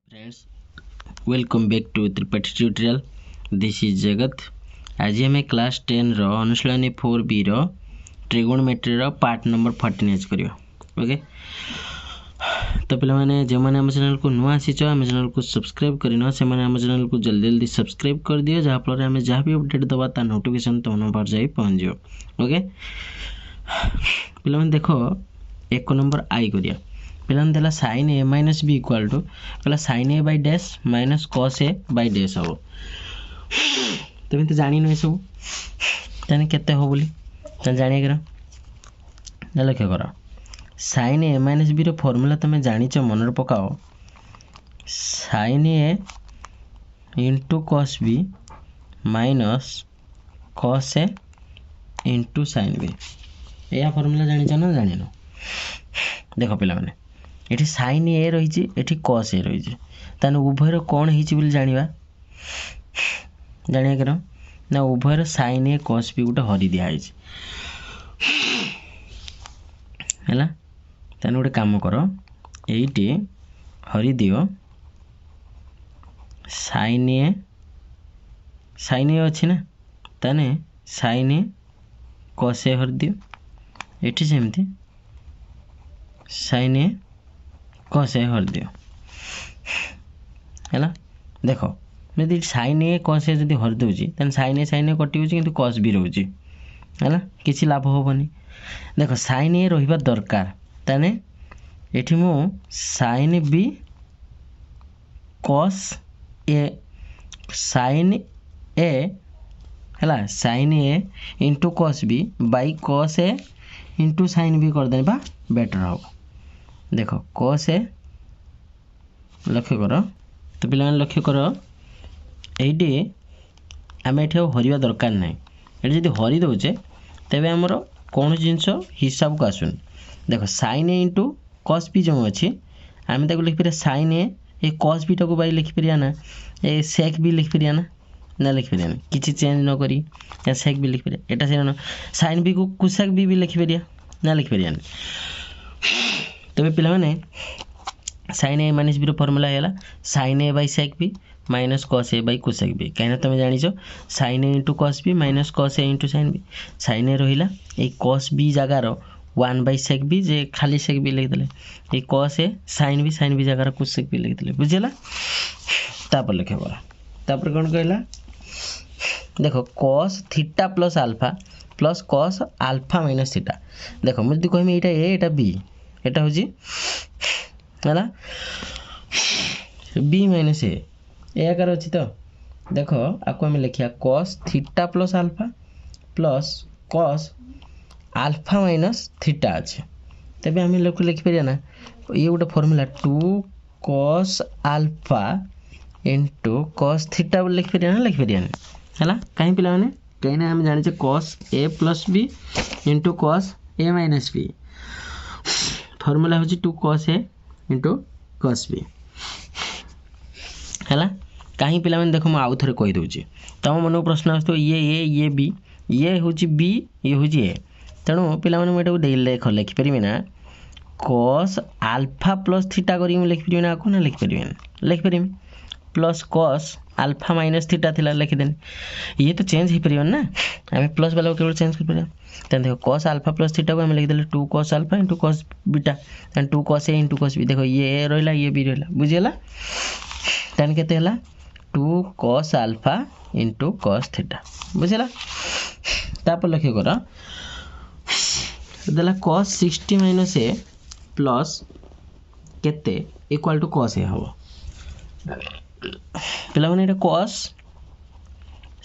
Friends welcome back to Tripathi tutorial this is Jagat. आज आम class 10 रो अनुशीलनी 4B रो ट्रिगोनोमेट्री रो पार्ट नंबर 14 करियो। ओके तो पे मैंने जो मैंने आम चैनल को नुआ आसीच आम चैनल को सब्सक्राइब करना से मैंने आम चैनल को जल्दी जल्दी सब्सक्राइब कर दियो जहाँफल आम जहाँ भी अपडेट दबा ता नोटिफिकेशन तुम नंबर जाई पहुँच जाओ। ओके पे देख 1 नंबर आई करिया पे देला sin a minus B equal to कहला sin a by dash minus cos a by dash हम तुम तो जानी न सब जाने केते हो बोली जानिए कर लक्ष्य कर sin a माइनस बी रो फॉर्मूला तुम जानिच मन पकाओ sin a into cos b minus cos a into sin b या फॉर्मूला जानिच ना जानिन देख पे मैंने ये sin a रही ये cos a रही तान उभयर कौन हो जाना जानिए कर ना उभयर sin a cos b गोटे हरि दिखाई है तान गोटे काम कर ये हरि दियो sin a अच्छी ना ताने sin a cos a Hari दियो ये सेमती sin a cos a हर दियो है देख यदि sin a cos a जब हर दूसरी sin a कटि कि cos b रोचे है किसी लाभ हेनी देख sin a रहा दरकार ताने ये मु sin b cos a sin a है sin a into cos b by cos a into sin b करदे बेटर हम देख cos a लक्ष्य कर तो पे लक्ष्य कर ये आम ये हरवा दरकार ना ये जब हरि दौचे तेज आमर कौन जिनस हिसाब को आसुन देख sin a into cos b जो अच्छी आम लिखिपर sin a ये cos b टाक बाई लिखिपर ना ये sec b लिखिपर ना लिखिपर किसी चेंज न करी sec b लिखिपर एटा से sin b को cosec b भी लिखिपर ना लिखिपर तबे पे मैंने sin a minus B formula है sin a by sec b minus cos a by cosec b कहीं तुम जान sin a into cos b minus cos a into sin b sin a रहा ये cos b जगार 1 bye sec b जे खाली sec b लिखिदे ये cos a sin b जगार cosec b लिखिदे बुझेगा तापर लिखे बड़ा तापर कौन कहला देख cos theta plus alpha plus cos alpha minus theta देख मुझे कहमी यहाँ ए यहाँ बी एटा हूँ है बी माइनस ए आकार अच्छी तो देख आपको आम लिखा cos theta plus cos alpha minus theta अच्छे तेज आम लोग लिखिपर ना ये गोटे फॉर्मूला 2 cos अल्फा इंटू cos थीटा बोले लिखिपर ना लिखिपर है कहीं पे मैंने कहीं आम जाने cos a plus B into cos a minus B formula हूँ 2 cos a into cos b है कहीं पे देख मुझे आउ थे कहीदे तुम मन को प्रश्न आस ये बी ये हूँ बी ये हूँ ए तेणु पे देख लिखिपर ना cos अल्फा प्लस थीटा कर लिखिपर ना आपको ना लिखिपर plus cos alpha minus theta थी लिखिदेन ये तो चेंज हो पार ना आम प्लस वाला केवल चेंज कर देख cos अल्फा प्लस थीटा को आम लिखिदे 2 cos अल्फा into cos beta 2 cos a into cos b देख ये रहा ये भी रहा बुझीगला तेन के 2 cos अल्फा इंटू cos थीटा बुझीगला तापर लक्ष्य कर देला cos 60 माइनस a प्लस केते इक्वल टू cos a हम पे मैंने cos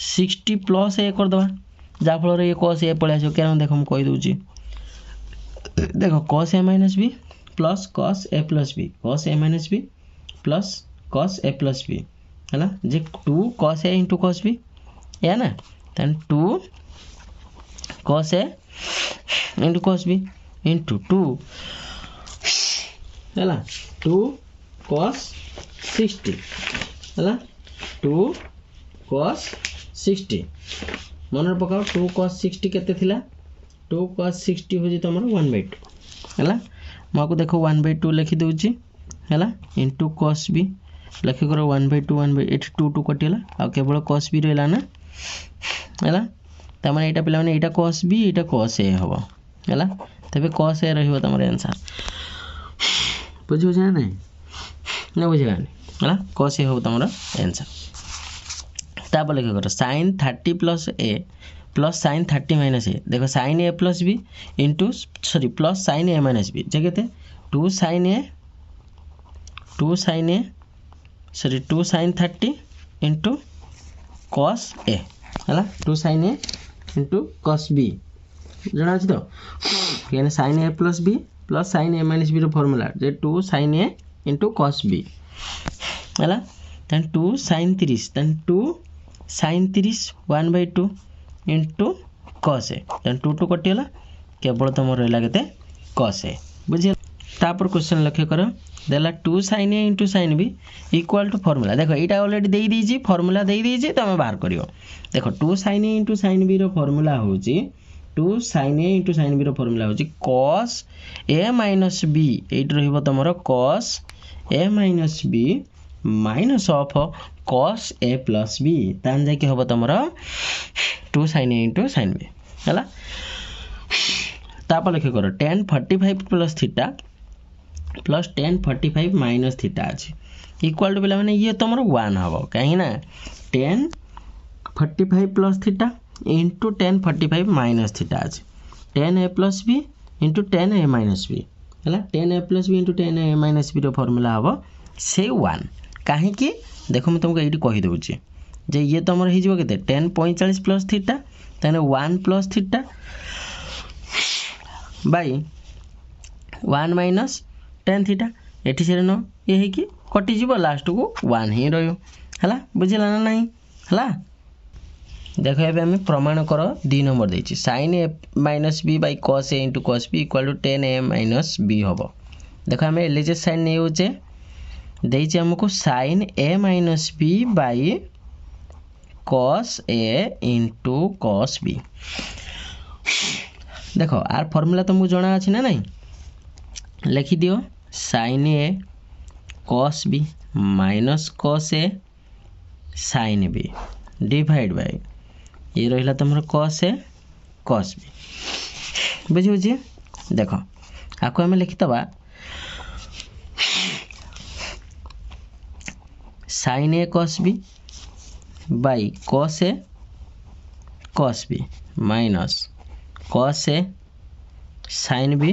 60 प्लस a करदे जहाँफल ये cos a पलि आस क्या देख मुझे कहीदे देख cos a minus B plus cos a plus B cos a minus B plus cos a plus B है जे 2 cos a into cos b या ना 2 cos a into cos b into 2 है 2 cos 60 है 2 cos 60 मन पकाओ 2 cos 60 केते थिला 2 cos 60 हो तुम 1/2 है मुझे देख 1/2 लिखी दूची है इंटू cos b लक्ष्य कर 1/2 1/8 2 2 कटिला आ केवल cos b रहला ना हैला त माने एटा पिला माने एटा cos b Etah cos a हबो हैला तबे cos a रहिबो तमर आंसर बुझियो जे ना बुझिला हैला cos a हबो तमर आंसर तापर लक्ष्य कर sin 30 plus a plus sin 30 minus a देखो sin a plus b into sorry plus sin a minus b जे केते 2 sin a sorry 2 sin 30 into cos a हैला 2 sin a into cos b जणा अछि तो यानी sin a plus b plus sin a minus b रो formula जे 2 sin a into cos b हैला then 2 sin 30 then 2 sin 30 1/2 into cos a then 2 2 कटिला केवल तमर रहला केते cos a बुझिया तापर क्वेश्चन लक्ष्य करो देला 2 sin a into sin b equal to formula देखो एटा ऑलरेडी देई दीजी फार्मूला देई दीजी तमे बाहर करियो देखो 2 sin a into sin b रो फार्मूला होची 2 sin a into sin b रो फार्मूला होची cos a minus b एट रहिबो तमरो cos a minus b minus of cos a plus b तान जाय के होबो तमरो 2 sin a into sin b हला तापर लक्ष्य करो tan 45 plus theta plus tan 45 minus theta अछि इक्वल टू बेला माने ये तमरो 1 हबो काहे ना tan 45 plus theta into tan 45 minus theta अछि tan a plus b into tan a minus b हला tan a plus b into tan a minus b रो formula हबो से 1 काहे कि देखो मैं तुमको एठी कहि दउची जे ये तमरो हि जिवो केते tan 45 plus theta तने 1 plus theta by 1 minus tan theta एठी से न ये है कि कटि जीवो लास्ट को 1 ही रहियो हला बुझिला ना नहीं हला देखो एबे हम प्रमाण करो 2 नंबर देछि sin a minus b by cos a into cos b equal to tan a minus b होबो देखो हम एलएचएस साइन नै होचे देछि हमको sin a minus b by cos a into cos b देखो आर फार्मूला तुमको जाना अछि ना नहीं लिखि दियो sin a cos b minus cos a sin b divide bye ये रहिला तमरो cos a cos b बुझियो जे देखो आको हम लिखि तबा sin a cos b by cos a cos b minus cos a sin b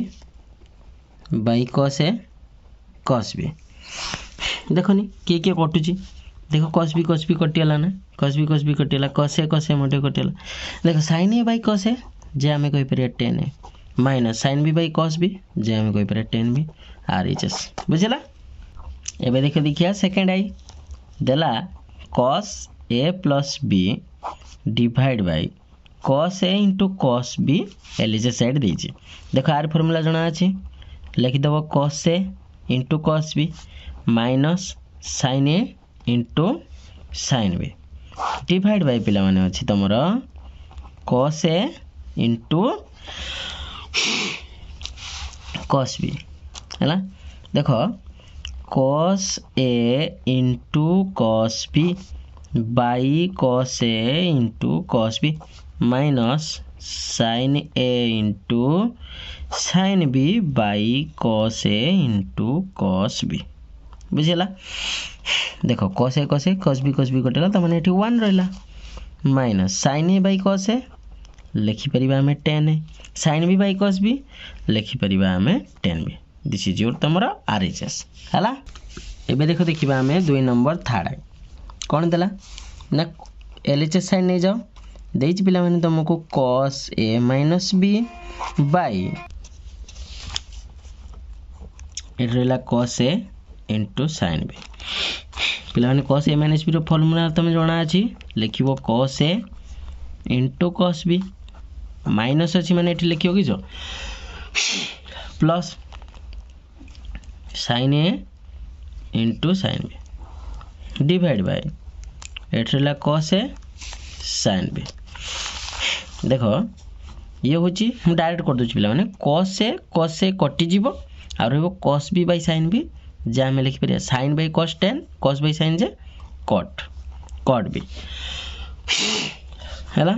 by cos a cos b देखो नी के कटु छी देखो cos b कटियाला ना cos b कटियाला cos a मोटे कटियाला देखो sin a by cos a जे हमें कहि परिया tan a minus sin b by cos b जे हमें कहि परिया tan b RHS बुझला एबे देखिया सेकंड आई देला cos a plus b divide by cos a into cos b एलजे साइड देछि देखो आर फार्मूला जणा अछि लिखि दबो cos a into cos b minus sin a into sin b divide bye पिला माने अछि तमरो cos a into cos b हैला देखो cos a into cos b by cos a into cos b minus sin a into sin b by cos a into cos b बुझिला देखो cos a cos b कटला त माने एठी 1 रहला minus sin a by cos a लिखि परिबा हमें tan a sin b by cos b लिखि परिबा हमें tan b this is your तमरा RHS हला एबे देखिबा हमें 2 नंबर थर्ड कोन देला ना LHS साइन नै जाओ देछि पिला माने तुमको cos a minus b by एट रहला cos a into sin b पिला माने cos a minus b रो फार्मूला तमे जाना अछि लिखिबो cos a into cos b minus अछि माने एठी लिखियो कि जो plus sin a into sin b divide by एठी रहला cos a sin b देखो ये होची हम डायरेक्ट कर दोछि पिला माने cos a कटि जीवो आ रहबो cos b by sin b जे हम लिखि परिया sin by cos tan cos by sine J cut cut भी हैला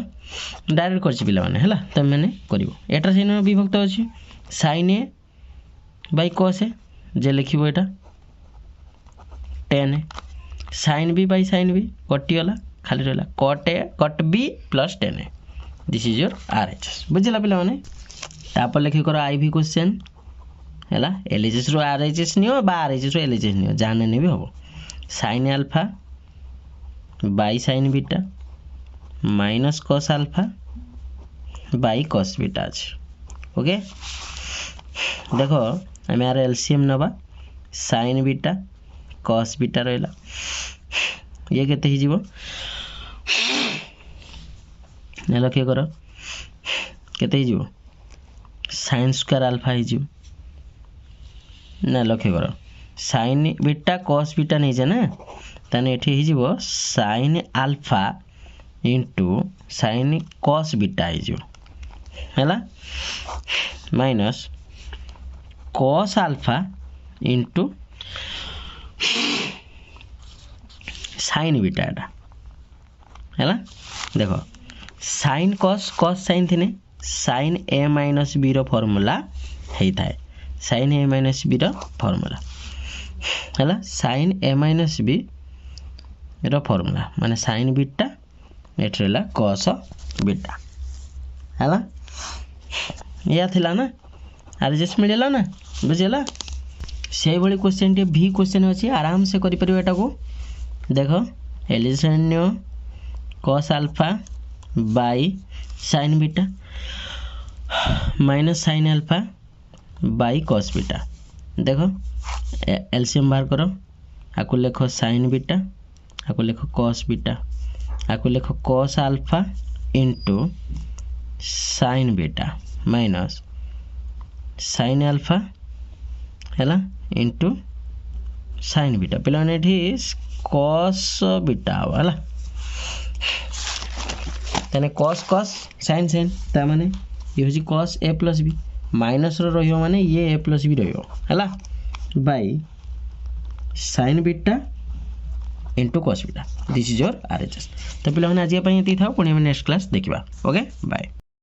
डायरेक्ट करछि पिला माने हैला तमे माने करिवो एटा साइन विभक्त अछि sine A by cos A जे लिखिबो एटा tan A sine B by sine B कटि गला खाली रहला cut A cut B plus tan A this is your RHS बुझला पिला माने तापर लिखि करो आईवी क्वेश्चन हैला एलएचएस रो आरएचएस नियो बा आरएचएस रो एलएचएस नियो जाने ने भी हबो sine alpha by sine beta minus cos alpha by cos beta अछि ओके देखो हम यार एलसीएम नबा साइन बीटा कॉस बीटा रहला ये केते ही जीवो ने लखे करो केते ही जीवो साइन स्क्वायर अल्फा ही जीवो ना लखे करो साइन बीटा कॉस बीटा नहीं जे ना तने एठी ही जीवो sine alpha into sine cos beta ही जीवो हैला minus cos alpha into sine beta एटा हैला देखो साइन कॉस कॉस साइन थिने साइन ए माइनस बी रो फार्मूला हेई थाए साइन ए माइनस बी रो फार्मूला हैला साइन ए माइनस बी रो फार्मूला माने साइन बीटा एठरेला कॉस बीटा हैला या थिला ना आरएचएस मिलेला ना बुझेला से भली क्वेश्चन टे भी क्वेश्चन अछि आराम से करि परिबो एटा को देखो एलिजेशन cos alpha by sin beta minus sin alpha by cos beta देखो एलसीएम बाहर करो आको लिखो sin बीटा आको लिखो cos बीटा आको लिखो cos alpha into sin beta minus sin alpha हैला इनटू sin बीटा पिला ने एठी cos बीटा वाला तने cos cos sin sin ता माने ये होजी cos a plus b minus रो रहियो माने ये a plus b रहियो हैला by sin beta into cos beta this is your RHS तो पिला माने आज पई एती थाओ पुणी हम नेक्स्ट क्लास देखिबा ओके बाय।